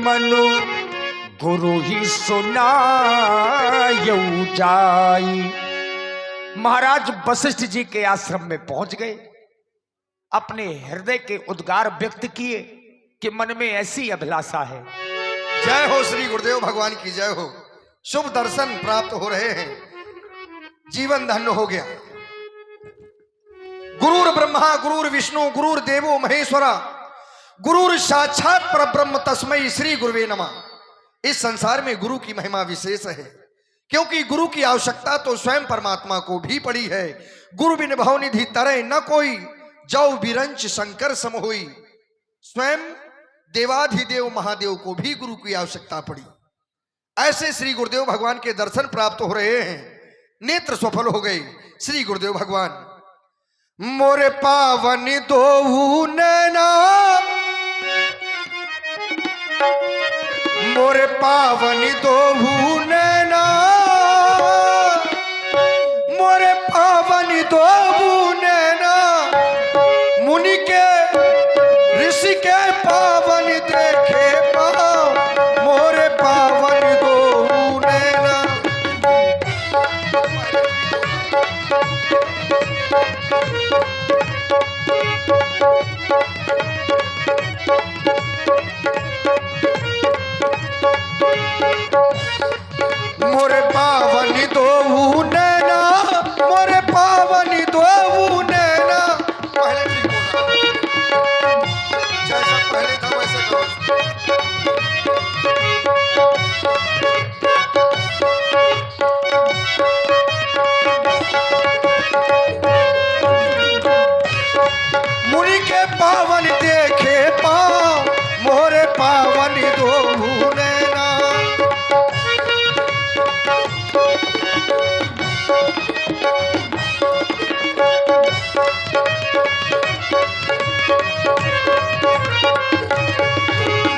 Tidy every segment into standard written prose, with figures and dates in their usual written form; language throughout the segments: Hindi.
मनु गुरु ही सुनायऊ जाई। महाराज वशिष्ठ जी के आश्रम में पहुंच गए, अपने हृदय के उद्गार व्यक्त किए कि मन में ऐसी अभिलाषा है। जय हो श्री गुरुदेव भगवान की जय हो। शुभ दर्शन प्राप्त हो रहे हैं, जीवन धन्य हो गया। गुरुर ब्रह्मा गुरुर विष्णु गुरुर देवो महेश्वरा गुरुर साक्षात परब्रह्म तस्मै श्री गुरुवे नमः। इस संसार में गुरु की महिमा विशेष है, क्योंकि गुरु की आवश्यकता तो स्वयं परमात्मा को भी पड़ी है। गुरु बिन भवनिधि तरह न कोई, जौ बिरंच शंकर सम होई। स्वयं देवाधिदेव महादेव को भी गुरु की आवश्यकता पड़ी। ऐसे श्री गुरुदेव भगवान के दर्शन प्राप्त हो रहे हैं, नेत्र सफल हो गए। श्री गुरुदेव भगवान मोरे पावन दो नैना, मोरे पावन दो नैना, मोरे पावन दो नैना, मुनि के ऋषि के पावन देखे पाओ, मोरे पावन दो नैना। मोरे पावन दो नैना, मोरे पावन दो नैना। पहले ठीक बोला, जैसा पहले था वैसे करो। मुनि के पावन देखे पाओ, मोरे पावन दो नैना।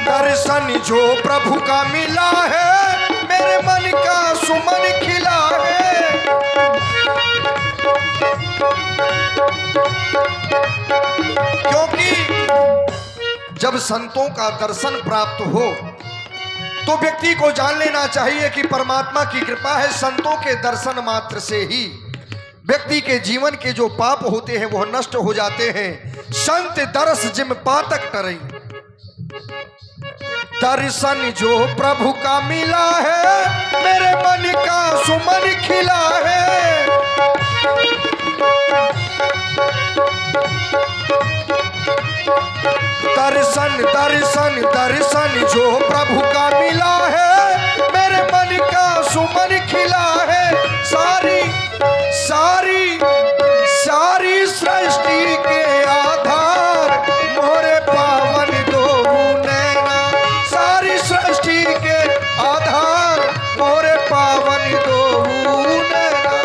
दर्शन जो प्रभु का मिला है, मेरे मन का सुमन खिला है। क्योंकि जब संतों का दर्शन प्राप्त हो तो व्यक्ति को जान लेना चाहिए कि परमात्मा की कृपा है। संतों के दर्शन मात्र से ही व्यक्ति के जीवन के जो पाप होते हैं वह नष्ट हो जाते हैं। संत दर्श जिम पातक टरई। दर्शन जो प्रभु का मिला है, मेरे मन का सुमन खिला है। दर्शन दर्शन दर्शन जो प्रभु का मिला है, मेरे मन का सुमन खिला है। सारी सारी सारी सृष्टि के आधार, मोरे पावन दो नैना। सारी सृष्टि के आधार, मोरे पावन दो नैना।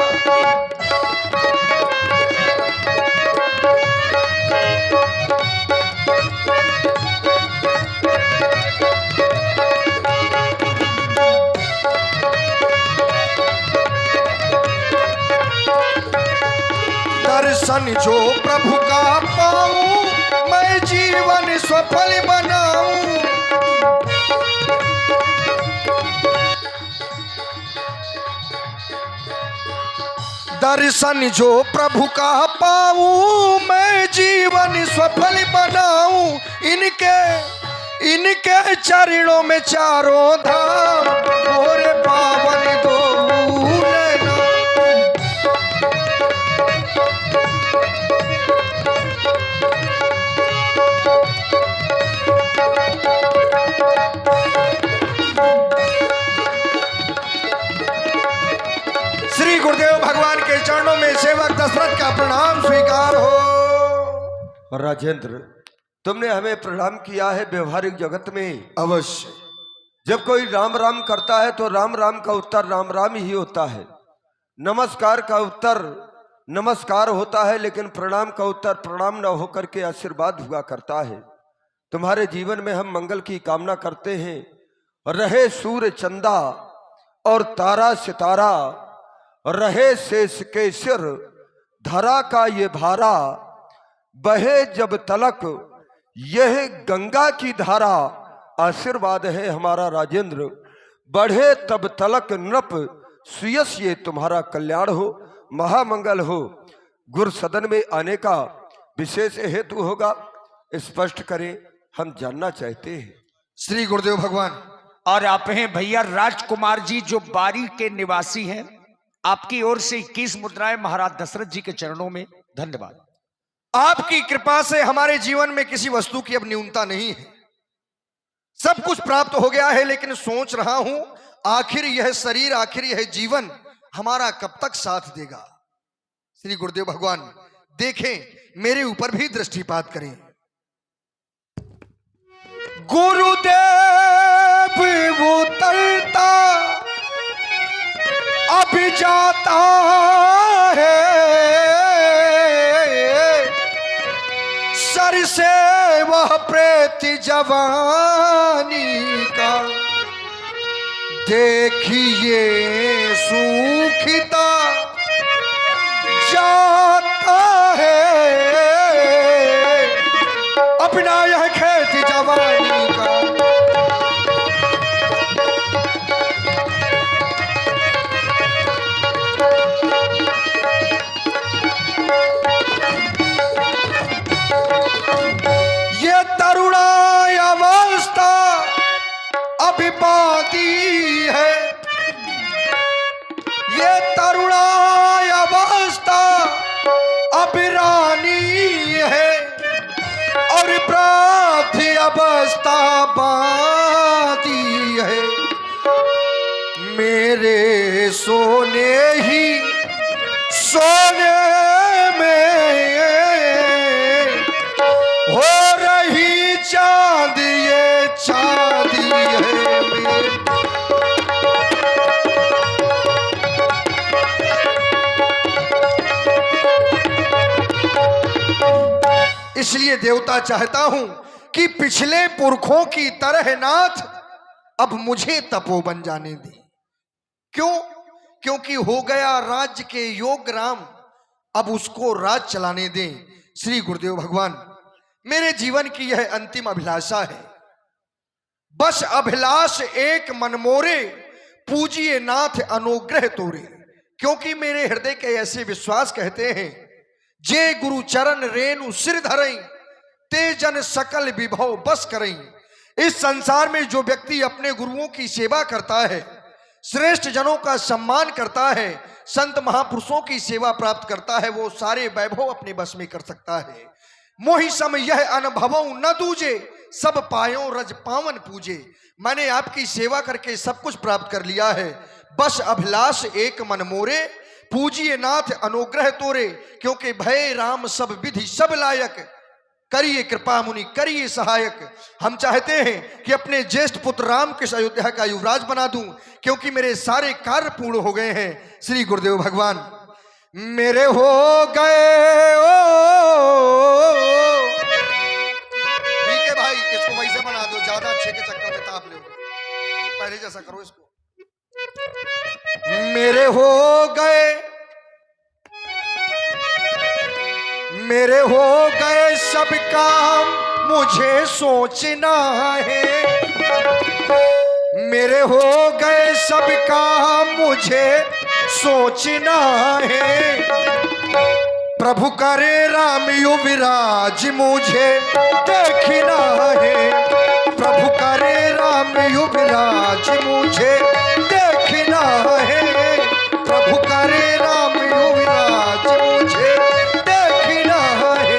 दर्शन जो प्रभु का पाऊं, मैं जीवन सफल बनाऊं। दर्शन जो प्रभु का पाऊं, मैं जीवन सफल बनाऊं। इनके चरणों में चारों धाम, मोरे पावन दो नैना। श्री गुरुदेव भगवान के चरणों में सेवक दशरथ का प्रणाम स्वीकार हो। राजेंद्र, तुमने हमें प्रणाम किया है व्यवहारिक जगत में। अवश्य। जब कोई राम राम करता है तो राम राम का उत्तर राम राम ही होता है। नमस्कार का उत्तर नमस्कार होता है, लेकिन प्रणाम का उत्तर प्रणाम न होकर के आशीर्वाद हुआ करता है। तुम्हारे जीवन में हम मंगल की कामना करते हैं। रहे सूर्य चंदा और तारा सितारा, रहे शेष के सिर धरा का ये भारा। बहे जब तलक यह गंगा की धारा, आशीर्वाद है हमारा राजेंद्र, बढ़े तब तलक नृप, सुयस ये तुम्हारा कल्याण हो, महामंगल हो। गुरु सदन में आने का विशेष हेतु होगा, स्पष्ट करें, हम जानना चाहते हैं। श्री गुरुदेव भगवान। और आप हैं भैया राजकुमार जी, जो बारी के निवासी हैं। आपकी ओर से 21 मुद्राएं महाराज दशरथ जी के चरणों में। धन्यवाद। आपकी कृपा से हमारे जीवन में किसी वस्तु की अब न्यूनता नहीं है, सब कुछ प्राप्त हो गया है, लेकिन सोच रहा हूं आखिर यह शरीर, आखिर यह जीवन हमारा कब तक साथ देगा। श्री गुरुदेव भगवान देखें, मेरे ऊपर भी दृष्टिपात करें। गुरुदेव उतरता अभी जाता है, सर से वह प्रेत जवानी का, देखिए सूखता जाता है अपना यह खेत जवानी का। ये तरुणाई अवस्था अभी बाकी है, ये तरुणाई अवस्था अभी रानी है, और वृद्ध अवस्था बाकी है। मेरे सोने ही सोने में हो रही चांद, ये चांदी है मेरी। इसलिए देवता चाहता हूं कि पिछले पुरखों की तरह नाथ अब मुझे तपोवन जाने दे। क्यों? क्योंकि हो गया राज्य के योग राम, अब उसको राज चलाने दें। श्री गुरुदेव भगवान, मेरे जीवन की यह अंतिम अभिलाषा है, बस अभिलाष एक मन मोरे, पूजिए नाथ अनुग्रह तोरे। क्योंकि मेरे हृदय के ऐसे विश्वास कहते हैं, जे गुरु चरण रेणु सिर धरई, ते जन सकल विभव बस करई। इस संसार में जो व्यक्ति अपने गुरुओं की सेवा करता है, श्रेष्ठ जनों का सम्मान करता है, संत महापुरुषों की सेवा प्राप्त करता है, वो सारे वैभव अपने बस में कर सकता है। मोहि सम यह अनुभवों न दूजे, सब पायों रज पावन पूजे। मैंने आपकी सेवा करके सब कुछ प्राप्त कर लिया है, बस अभिलाष एक मन मोरे, पूजिए नाथ अनुग्रह तोरे। क्योंकि भय राम सब विधि सब लायक, करिए कृपा मुनि करिए सहायक। हम चाहते हैं कि अपने ज्येष्ठ पुत्र राम के अयोध्या का युवराज बना दूं, क्योंकि मेरे सारे कार्य पूर्ण हो गए हैं। श्री गुरुदेव भगवान, मेरे हो गए ठीक है भाई, इसको वैसे बना दो, ज्यादा अच्छे के चक्कर में ताप लो, पहले जैसा करो इसको। मेरे हो गए, मेरे हो गए सब काम मुझे सोचना है, मेरे हो गए सब काम मुझे सोचना है। प्रभु करे राम युवराज मुझे देखना है, प्रभु करे राम युवराज मुझे देखना है, प्रभु करे राम युवराज मुझे देखना है।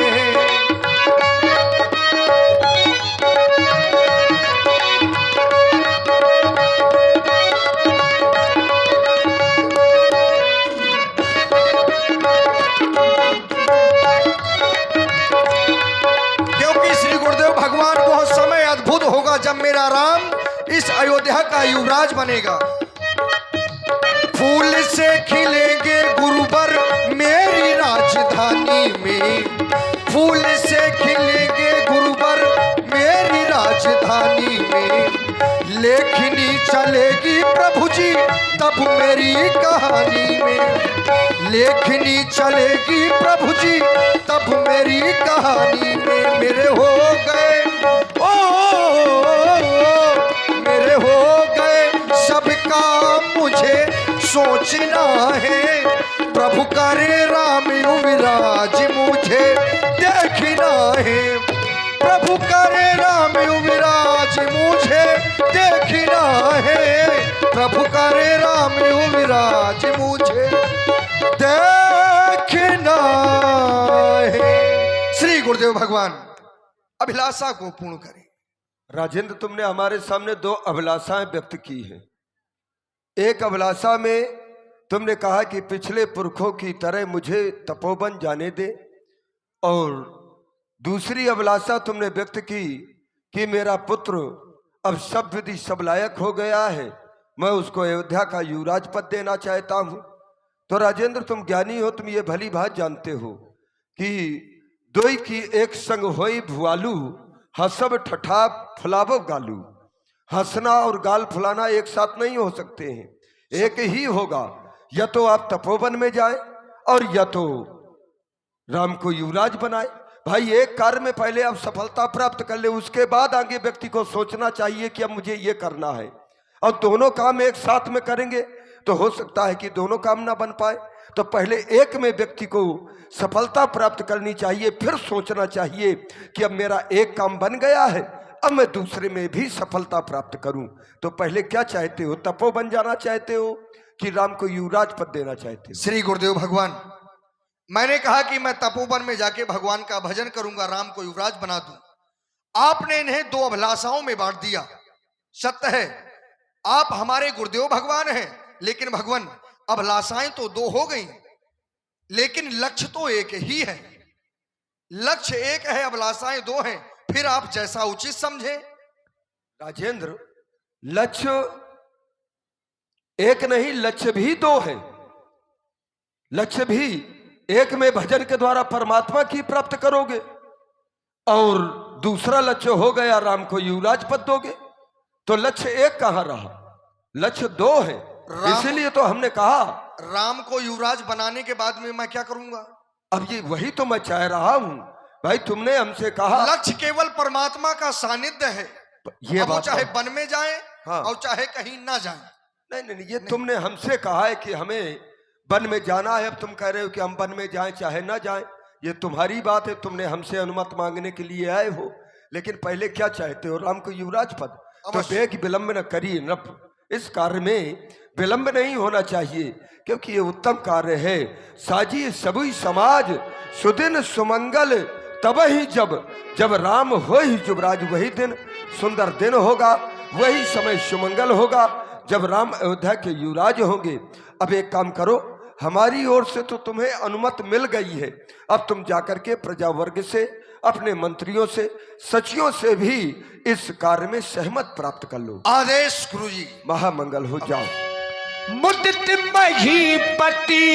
क्योंकि श्री गुरुदेव भगवान बहुत समय अद्भुत होगा जब मेरा राम इस अयोध्या का युवराज बनेगा। फूल से खिलेंगे गुरुवर मेरी राजधानी में, फूल से खिलेंगे गुरुवर मेरी राजधानी में। लेखनी चलेगी प्रभु जी तब मेरी कहानी में, लेखनी चलेगी प्रभु जी तब मेरी कहानी में। मेरे हो गए ओ सोचना है, प्रभु करे राम युवराज मुझे देखना है, प्रभु करे राम युवराज मुझे देखना है, प्रभु करे राम युवराज मुझे देखना है। श्री गुरुदेव भगवान अभिलाषा को पूर्ण करें। राजेंद्र, तुमने हमारे सामने दो अभिलाषाएं व्यक्त की हैं। एक अभिलाषा में तुमने कहा कि पिछले पुरखों की तरह मुझे तपोवन जाने दे, और दूसरी अभिलाषा तुमने व्यक्त की कि मेरा पुत्र अब सब विधि सब लायक हो गया है, मैं उसको अयोध्या का युवराज पद देना चाहता हूं। तो राजेंद्र, तुम ज्ञानी हो, तुम ये भली बात जानते हो कि दोई की एक संग होई भुआलू, हसब ठठा फुलावो गालू। हंसना और गाल फुलाना एक साथ नहीं हो सकते हैं, एक ही होगा। या तो आप तपोवन में जाए और या तो राम को युवराज बनाए। भाई, एक कार्य में पहले आप सफलता प्राप्त कर ले, उसके बाद आगे व्यक्ति को सोचना चाहिए कि अब मुझे ये करना है। और दोनों काम एक साथ में करेंगे तो हो सकता है कि दोनों काम ना बन पाए। तो पहले एक में व्यक्ति को सफलता प्राप्त करनी चाहिए, फिर सोचना चाहिए कि अब मेरा एक काम बन गया है, अब मैं दूसरे में भी सफलता प्राप्त करूं। तो पहले क्या चाहते हो, तपोवन जाना चाहते हो कि राम को युवराज पद देना चाहते हो? श्री गुरुदेव भगवान, मैंने कहा कि मैं तपोवन में जाके भगवान का भजन करूंगा, राम को युवराज बना दूं। आपने इन्हें दो अभिलाषाओं में बांट दिया। सत्य है, आप हमारे गुरुदेव भगवान हैं, लेकिन भगवान अभिलाषाएं तो दो हो गई, लेकिन लक्ष्य तो एक ही है। लक्ष्य एक है, अभिलाषाएं दो हैं, फिर आप जैसा उचित समझे। राजेंद्र, लक्ष्य एक नहीं, लक्ष्य भी दो है। लक्ष्य भी एक में भजन के द्वारा परमात्मा की प्राप्त करोगे, और दूसरा लक्ष्य हो गया राम को युवराज पद दोगे। तो लक्ष्य एक कहां रहा, लक्ष्य दो है। इसीलिए तो हमने कहा राम को युवराज बनाने के बाद में मैं क्या करूंगा। अब ये वही तो मैं चाह रहा हूं। भाई, तुमने हमसे कहा लक्ष्य केवल परमात्मा का सानिध्य है। ये वो बात चाहे वन में जाए, हाँ, और चाहे कहीं ना जाए। नहीं नहीं, ये तुमने हमसे कहा है कि हमें वन में जाना है। अब तुम कह रहे हो कि हम वन में जाएं चाहे ना जाएं, ये तुम्हारी बात है, तुमने हमसे अनुमति मांगने के लिए आए हो। लेकिन पहले क्या चाहते हो, राम को युवराज पद। तो बेग विलंब न करिए नृप, इस कार्य में विलंब नहीं होना चाहिए, क्योंकि ये उत्तम कार्य है। साजी सबुई समाज सुदिन सुमंगल, तब ही जब राम हो ही युवराज, वही दिन सुंदर दिन होगा, वही समय सुमंगल होगा जब राम अयोध्या के युवराज होंगे। अब एक काम करो, हमारी ओर से तो तुम्हें अनुमति मिल गई है, अब तुम जाकर के प्रजा वर्ग से, अपने मंत्रियों से, सचिवों से भी इस कार्य में सहमत प्राप्त कर लो। आदेश गुरुजी। महामंगल हो, जाओ। मुदित महीपति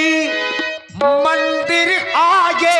मंदिर आगे